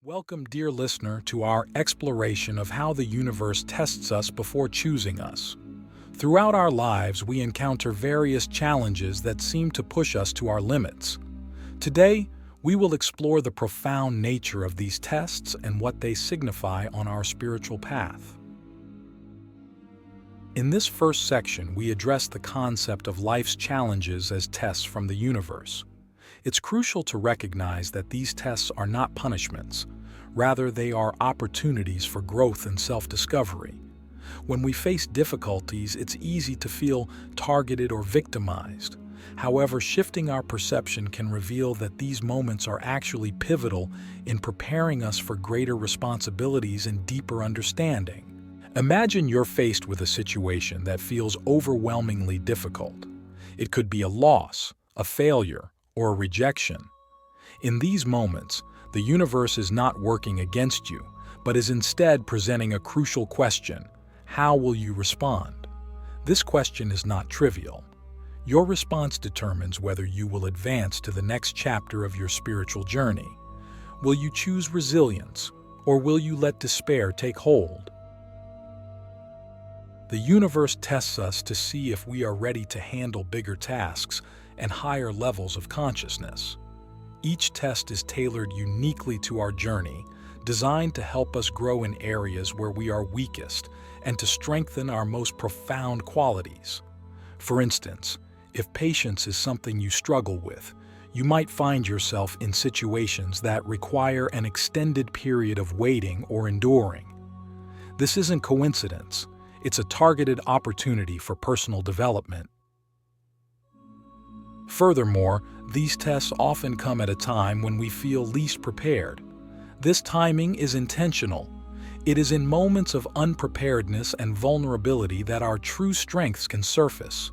Welcome, dear listener, to our exploration of how the universe tests us before choosing us. Throughout our lives, we encounter various challenges that seem to push us to our limits. Today, we will explore the profound nature of these tests and what they signify on our spiritual path. In this first section, we address the concept of life's challenges as tests from the universe. It's crucial to recognize that these tests are not punishments. Rather, they are opportunities for growth and self-discovery. When we face difficulties, it's easy to feel targeted or victimized. However, shifting our perception can reveal that these moments are actually pivotal in preparing us for greater responsibilities and deeper understanding. Imagine you're faced with a situation that feels overwhelmingly difficult. It could be a loss, a failure, or a rejection. In these moments, the universe is not working against you, but is instead presenting a crucial question: how will you respond? This question is not trivial. Your response determines whether you will advance to the next chapter of your spiritual journey. Will you choose resilience, or will you let despair take hold? The universe tests us to see if we are ready to handle bigger tasks and higher levels of consciousness. Each test is tailored uniquely to our journey, designed to help us grow in areas where we are weakest and to strengthen our most profound qualities. For instance, if patience is something you struggle with, you might find yourself in situations that require an extended period of waiting or enduring. This isn't coincidence. It's a targeted opportunity for personal development. Furthermore, these tests often come at a time when we feel least prepared. This timing is intentional. It is in moments of unpreparedness and vulnerability that our true strengths can surface.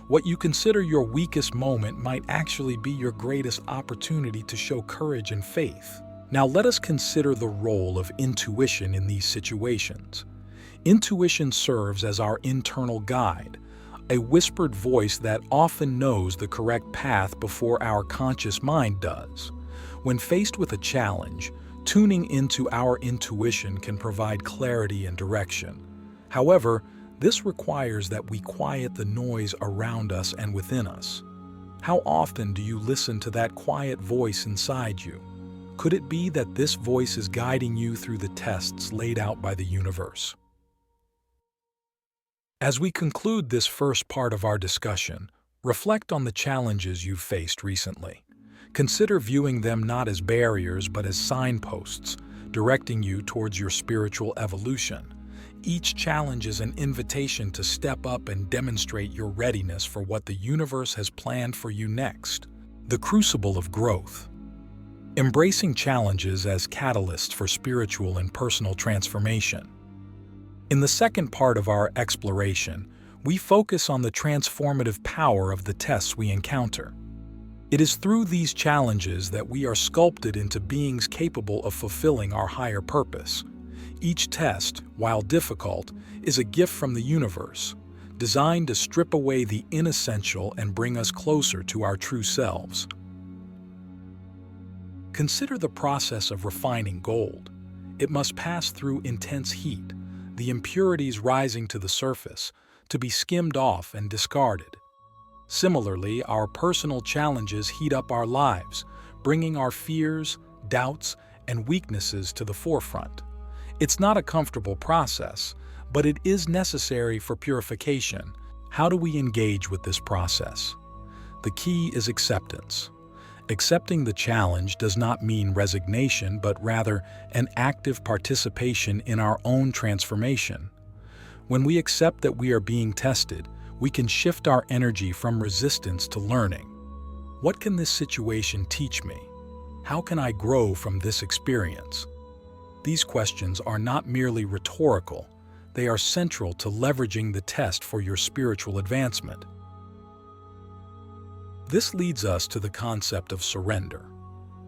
What you consider your weakest moment might actually be your greatest opportunity to show courage and faith. Now let us consider the role of intuition in these situations. Intuition serves as our internal guide, a whispered voice that often knows the correct path before our conscious mind does. When faced with a challenge, tuning into our intuition can provide clarity and direction. However, this requires that we quiet the noise around us and within us. How often do you listen to that quiet voice inside you? Could it be that this voice is guiding you through the tests laid out by the universe? As we conclude this first part of our discussion, reflect on the challenges you've faced recently. Consider viewing them not as barriers but as signposts, directing you towards your spiritual evolution. Each challenge is an invitation to step up and demonstrate your readiness for what the universe has planned for you next. The crucible of growth. Embracing challenges as catalysts for spiritual and personal transformation. In the second part of our exploration, we focus on the transformative power of the tests we encounter. It is through these challenges that we are sculpted into beings capable of fulfilling our higher purpose. Each test, while difficult, is a gift from the universe, designed to strip away the inessential and bring us closer to our true selves. Consider the process of refining gold. It must pass through intense heat, the impurities rising to the surface, to be skimmed off and discarded. Similarly, our personal challenges heat up our lives, bringing our fears, doubts, and weaknesses to the forefront. It's not a comfortable process, but it is necessary for purification. How do we engage with this process? The key is acceptance. Accepting the challenge does not mean resignation, but rather an active participation in our own transformation. When we accept that we are being tested, we can shift our energy from resistance to learning. What can this situation teach me? How can I grow from this experience? These questions are not merely rhetorical, they are central to leveraging the test for your spiritual advancement. This leads us to the concept of surrender.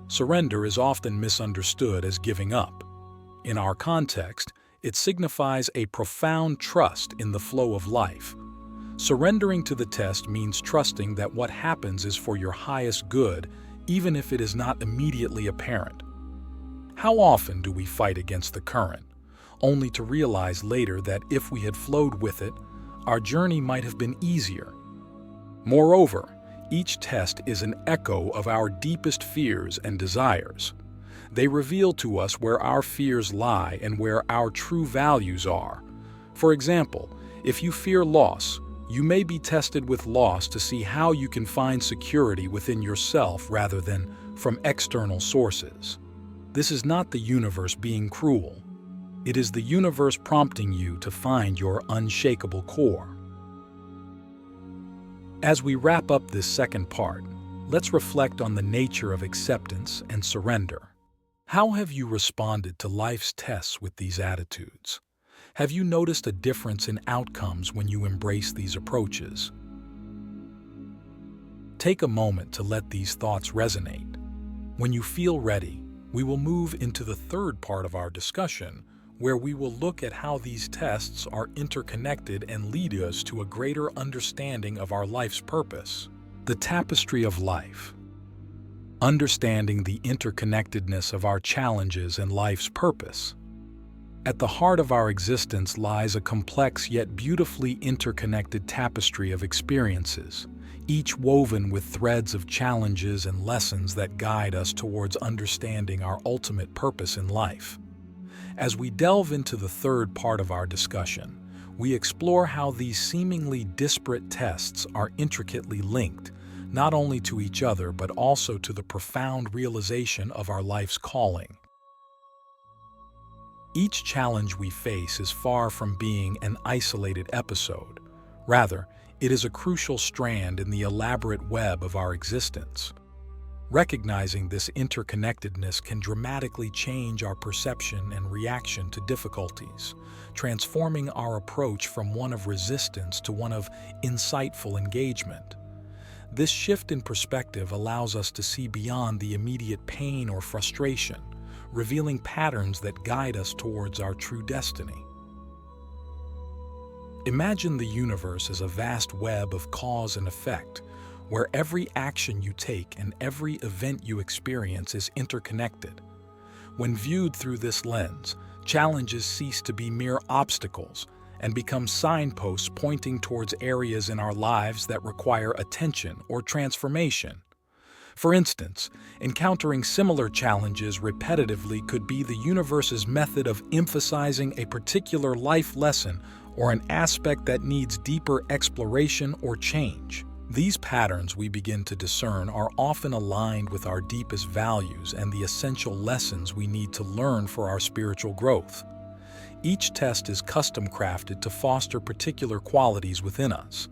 Surrender is often misunderstood as giving up. In our context, it signifies a profound trust in the flow of life. Surrendering to the test means trusting that what happens is for your highest good, even if it is not immediately apparent. How often do we fight against the current, only to realize later that if we had flowed with it, our journey might have been easier? Moreover, each test is an echo of our deepest fears and desires. They reveal to us where our fears lie and where our true values are. For example, if you fear loss, you may be tested with loss to see how you can find security within yourself rather than from external sources. This is not the universe being cruel. It is the universe prompting you to find your unshakable core. As we wrap up this second part, let's reflect on the nature of acceptance and surrender. How have you responded to life's tests with these attitudes? Have you noticed a difference in outcomes when you embrace these approaches? Take a moment to let these thoughts resonate. When you feel ready, we will move into the third part of our discussion, where we will look at how these tests are interconnected and lead us to a greater understanding of our life's purpose. The tapestry of life. Understanding the interconnectedness of our challenges and life's purpose. At the heart of our existence lies a complex yet beautifully interconnected tapestry of experiences, each woven with threads of challenges and lessons that guide us towards understanding our ultimate purpose in life. As we delve into the third part of our discussion, we explore how these seemingly disparate tests are intricately linked, not only to each other but also to the profound realization of our life's calling. Each challenge we face is far from being an isolated episode. Rather, it is a crucial strand in the elaborate web of our existence. Recognizing this interconnectedness can dramatically change our perception and reaction to difficulties, transforming our approach from one of resistance to one of insightful engagement. This shift in perspective allows us to see beyond the immediate pain or frustration, revealing patterns that guide us towards our true destiny. Imagine the universe as a vast web of cause and effect, where every action you take and every event you experience is interconnected. When viewed through this lens, challenges cease to be mere obstacles and become signposts pointing towards areas in our lives that require attention or transformation. For instance, encountering similar challenges repetitively could be the universe's method of emphasizing a particular life lesson or an aspect that needs deeper exploration or change. These patterns we begin to discern are often aligned with our deepest values and the essential lessons we need to learn for our spiritual growth. Each test is custom-crafted to foster particular qualities within us.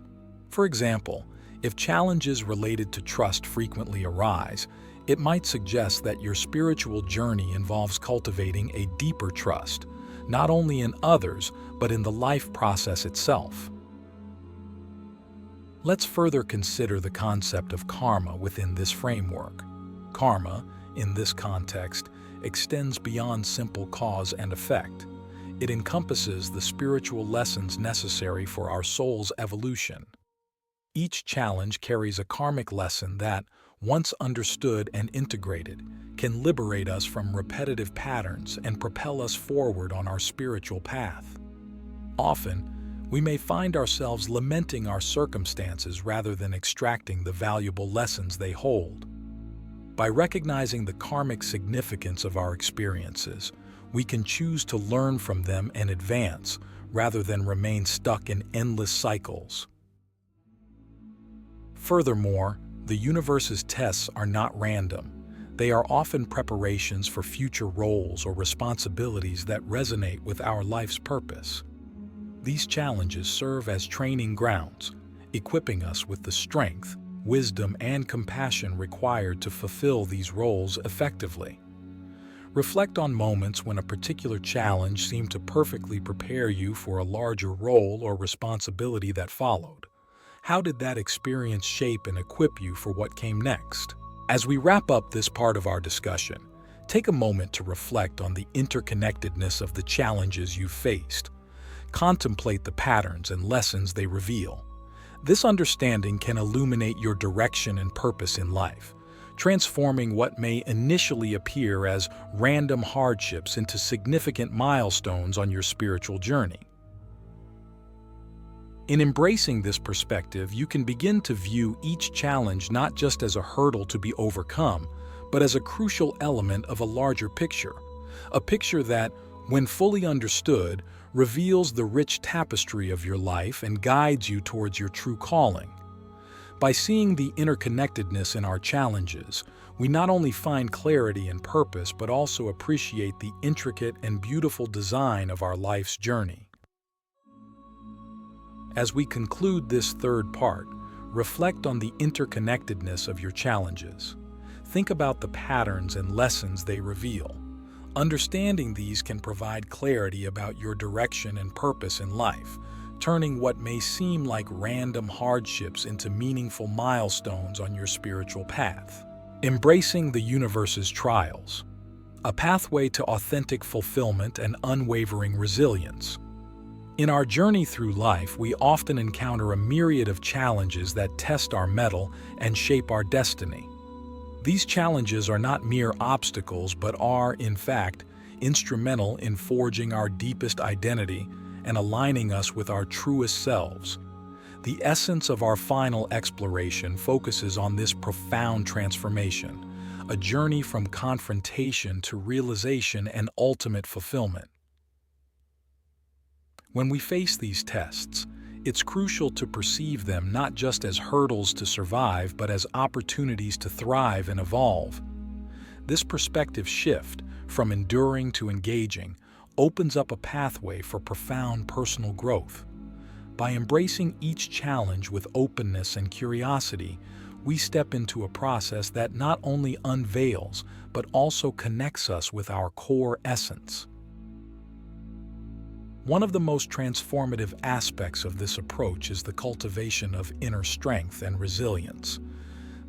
For example, if challenges related to trust frequently arise, it might suggest that your spiritual journey involves cultivating a deeper trust, not only in others, but in the life process itself. Let's further consider the concept of karma within this framework. Karma, in this context, extends beyond simple cause and effect. It encompasses the spiritual lessons necessary for our soul's evolution. Each challenge carries a karmic lesson that, once understood and integrated, can liberate us from repetitive patterns and propel us forward on our spiritual path. Often, we may find ourselves lamenting our circumstances rather than extracting the valuable lessons they hold. By recognizing the karmic significance of our experiences, we can choose to learn from them and advance, rather than remain stuck in endless cycles. Furthermore, the universe's tests are not random. They are often preparations for future roles or responsibilities that resonate with our life's purpose. These challenges serve as training grounds, equipping us with the strength, wisdom, and compassion required to fulfill these roles effectively. Reflect on moments when a particular challenge seemed to perfectly prepare you for a larger role or responsibility that followed. How did that experience shape and equip you for what came next? As we wrap up this part of our discussion, take a moment to reflect on the interconnectedness of the challenges you've faced. Contemplate the patterns and lessons they reveal. This understanding can illuminate your direction and purpose in life, transforming what may initially appear as random hardships into significant milestones on your spiritual journey. In embracing this perspective, you can begin to view each challenge not just as a hurdle to be overcome, but as a crucial element of a larger picture, a picture that, when fully understood, reveals the rich tapestry of your life and guides you towards your true calling. By seeing the interconnectedness in our challenges, we not only find clarity and purpose but also appreciate the intricate and beautiful design of our life's journey. As we conclude this third part, reflect on the interconnectedness of your challenges. Think about the patterns and lessons they reveal. Understanding these can provide clarity about your direction and purpose in life, turning what may seem like random hardships into meaningful milestones on your spiritual path. Embracing the universe's trials, a pathway to authentic fulfillment and unwavering resilience. In our journey through life, we often encounter a myriad of challenges that test our mettle and shape our destiny. These challenges are not mere obstacles but are, in fact, instrumental in forging our deepest identity and aligning us with our truest selves. The essence of our final exploration focuses on this profound transformation, a journey from confrontation to realization and ultimate fulfillment. When we face these tests, it's crucial to perceive them not just as hurdles to survive, but as opportunities to thrive and evolve. This perspective shift, from enduring to engaging, opens up a pathway for profound personal growth. By embracing each challenge with openness and curiosity, we step into a process that not only unveils, but also connects us with our core essence. One of the most transformative aspects of this approach is the cultivation of inner strength and resilience.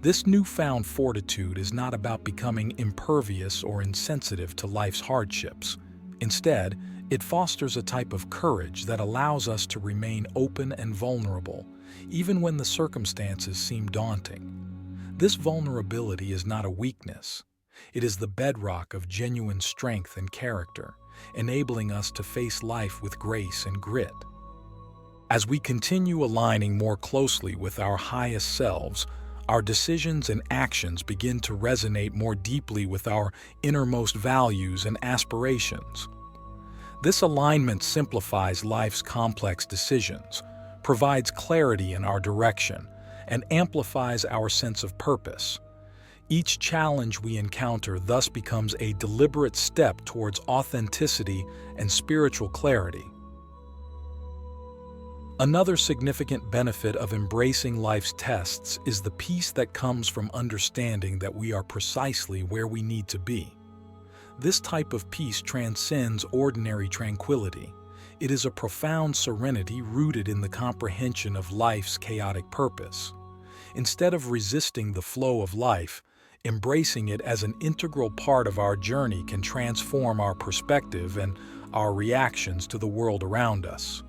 This newfound fortitude is not about becoming impervious or insensitive to life's hardships. Instead, it fosters a type of courage that allows us to remain open and vulnerable, even when the circumstances seem daunting. This vulnerability is not a weakness. It is the bedrock of genuine strength and character, enabling us to face life with grace and grit. As we continue aligning more closely with our highest selves, our decisions and actions begin to resonate more deeply with our innermost values and aspirations. This alignment simplifies life's complex decisions, provides clarity in our direction, and amplifies our sense of purpose. Each challenge we encounter thus becomes a deliberate step towards authenticity and spiritual clarity. Another significant benefit of embracing life's tests is the peace that comes from understanding that we are precisely where we need to be. This type of peace transcends ordinary tranquility. It is a profound serenity rooted in the comprehension of life's chaotic purpose. Instead of resisting the flow of life, embracing it as an integral part of our journey can transform our perspective and our reactions to the world around us.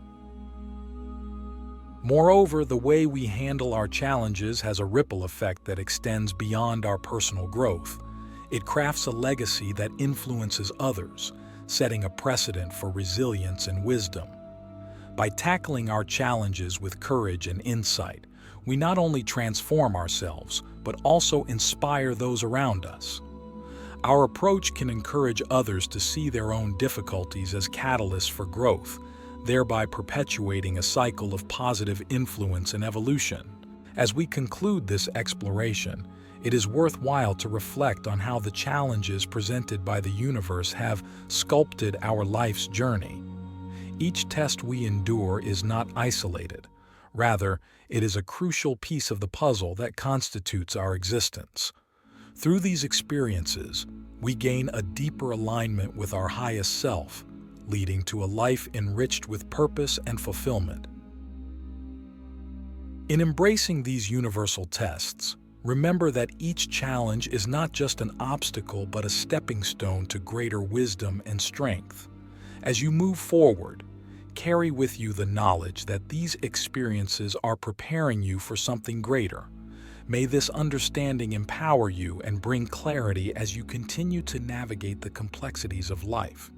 Moreover, the way we handle our challenges has a ripple effect that extends beyond our personal growth. It crafts a legacy that influences others, setting a precedent for resilience and wisdom. By tackling our challenges with courage and insight, we not only transform ourselves, but also inspire those around us. Our approach can encourage others to see their own difficulties as catalysts for growth, thereby perpetuating a cycle of positive influence and evolution. As we conclude this exploration, it is worthwhile to reflect on how the challenges presented by the universe have sculpted our life's journey. Each test we endure is not isolated. Rather, it is a crucial piece of the puzzle that constitutes our existence. Through these experiences, we gain a deeper alignment with our highest self, leading to a life enriched with purpose and fulfillment. In embracing these universal tests, remember that each challenge is not just an obstacle but a stepping stone to greater wisdom and strength. As you move forward, carry with you the knowledge that these experiences are preparing you for something greater. May this understanding empower you and bring clarity as you continue to navigate the complexities of life.